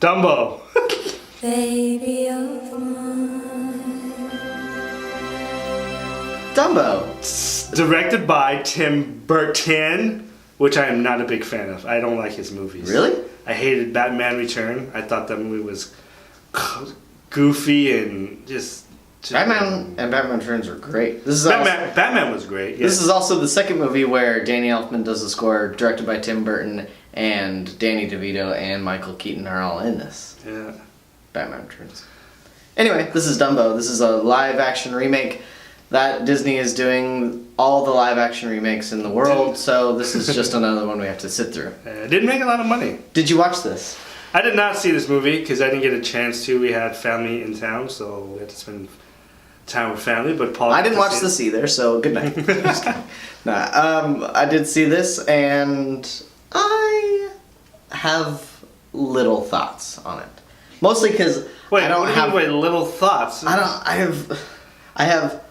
Dumbo. Baby of mine. Dumbo. Directed by Tim Burton, which I am not a big fan of. I don't like his movies. Really? I hated Batman Return. I thought that movie was goofy and just Batman and Batman Returns are great. Batman was great. Yeah. This is also the second movie where Danny Elfman does the score, directed by Tim Burton, and Danny DeVito and Michael Keaton are all in this. Yeah. Batman Returns. Anyway, this is Dumbo. This is a live-action remake that Disney is doing all the live-action remakes in the world, so this is just another one we have to sit through. It didn't make a lot of money. Did you watch this? I did not see this movie because I didn't get a chance to. We had family in town, so we had to spend time with family. But Paul, I didn't watch this either, so good night. I did see this, and I have little thoughts on it. Mostly because I don't have little thoughts. I have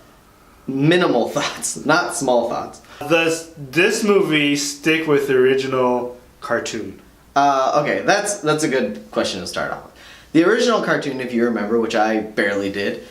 minimal thoughts, not small thoughts. Does this movie stick with the original cartoon? Okay, that's a good question to start off with. The original cartoon, if you remember, which I barely did,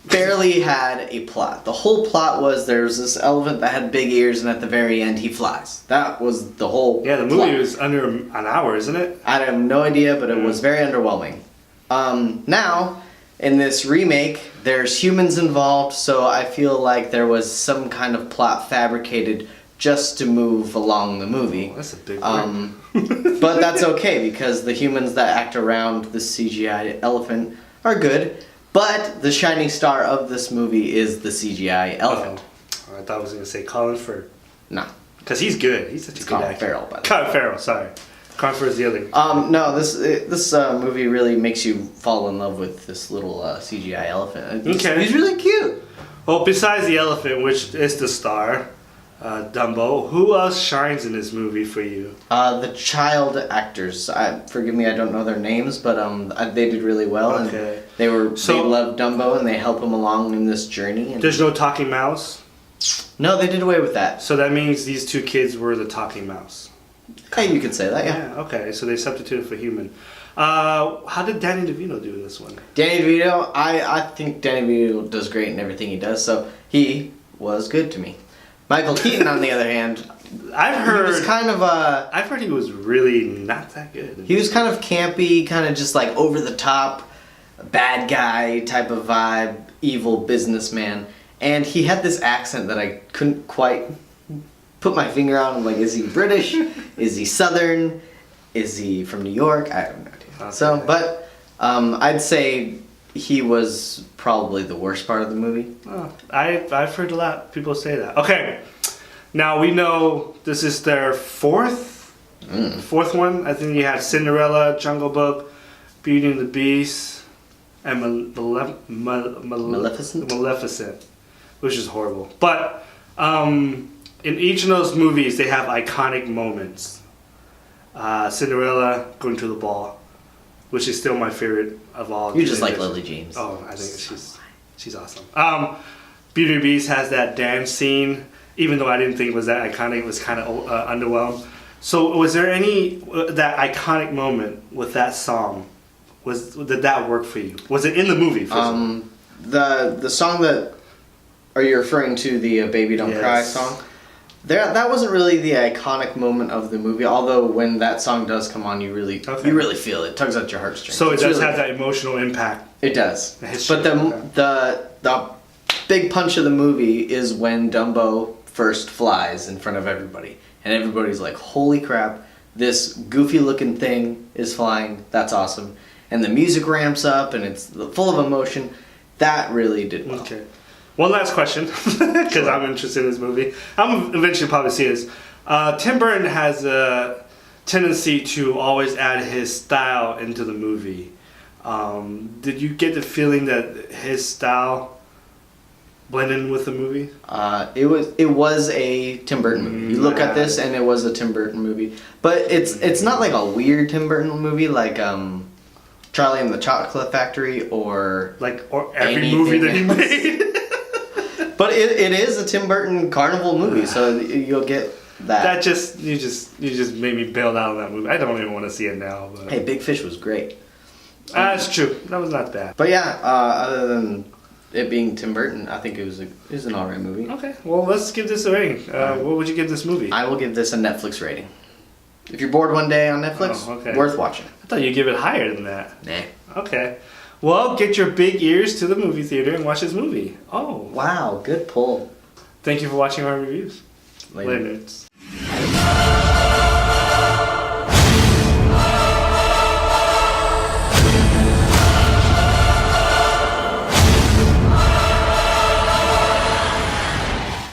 barely had a plot. The whole plot was there was this elephant that had big ears, and at the very end he flies. That was the whole the movie plot. was under an hour, isn't it? I have no idea, but it was very underwhelming. Now, in this remake, there's humans involved, so I feel like there was some kind of plot fabricated just to move along the movie. Oh, that's a big word. But that's okay, because the humans that act around the CGI elephant are good, but the shining star of this movie is the CGI elephant. Oh, I thought I was going to say Colin Firth. No. Because he's good. He's such a good actor. Farrell, by the way. Colin Farrell, sorry. Colin Firth is the other. No, this movie really makes you fall in love with this little CGI elephant. Okay. He's really cute. Well, besides the elephant, which is the star, Dumbo, who else shines in this movie for you? The child actors. Forgive me, I don't know their names, but they did really well. Okay. And they loved Dumbo, and they help him along in this journey. And There's no talking mouse? no, they did away with that. So that means these two kids were the talking mouse. Hey, you could say that, yeah. Yeah, okay, so they substituted for human. How did Danny DeVito do in this one? Danny DeVito, I think Danny DeVito does great in everything he does, so he was good to me. Michael Keaton, on the other hand, I've heard he was kind of I've heard he was really not that good. He was kind of campy, kind of just like over the top, bad guy type of vibe, evil businessman, and he had this accent that I couldn't quite put my finger on. I'm like, is he British? Is he Southern? Is he from New York? I have no idea. Okay. So, but I'd say he was probably the worst part of the movie. Oh, I've heard a lot of people say that. Okay, now we know this is their fourth one. I think you had Cinderella, Jungle Book, Beauty and the Beast, and Maleficent, which is horrible. But in each of those movies, they have iconic moments. Cinderella going to the ball, which is still my favorite of all. You just like Lily James. Oh, I think she's awesome. Beauty and the Beast has that dance scene. Even though I didn't think it was that iconic, it was kind of underwhelmed. So, was there any that iconic moment with that song? Did that work for you? Was it in the movie? The song that are you referring to, the "Baby Don't Cry" song? That wasn't really the iconic moment of the movie. Although when that song does come on, you really feel it. It tugs at your heartstrings. So it does really have that emotional impact. It does. But the big punch of the movie is when Dumbo first flies in front of everybody, and everybody's like, "Holy crap! This goofy-looking thing is flying. That's awesome!" And the music ramps up, and it's full of emotion. That really did well. Okay. One last question, because I'm interested in this movie. I'm eventually probably see this. Tim Burton has a tendency to always add his style into the movie. Did you get the feeling that his style blended in with the movie? It was a Tim Burton movie. You look at this, and it was a Tim Burton movie. But it's not like a weird Tim Burton movie like Charlie and the Chocolate Factory or every movie that he made. But it is a Tim Burton carnival movie, so you'll get that. You just made me bail out on that movie. I don't even want to see it now. But. Hey, Big Fish was great. That's true. That was not bad. But yeah, other than it being Tim Burton, I think it was an alright movie. Okay, well, let's give this a rating. What would you give this movie? I will give this a Netflix rating. If you're bored one day on Netflix, worth watching. I thought you'd give it higher than that. Nah. Okay. Well, get your big ears to the movie theater and watch this movie. Oh. Wow, good pull. Thank you for watching our reviews. Later. Later.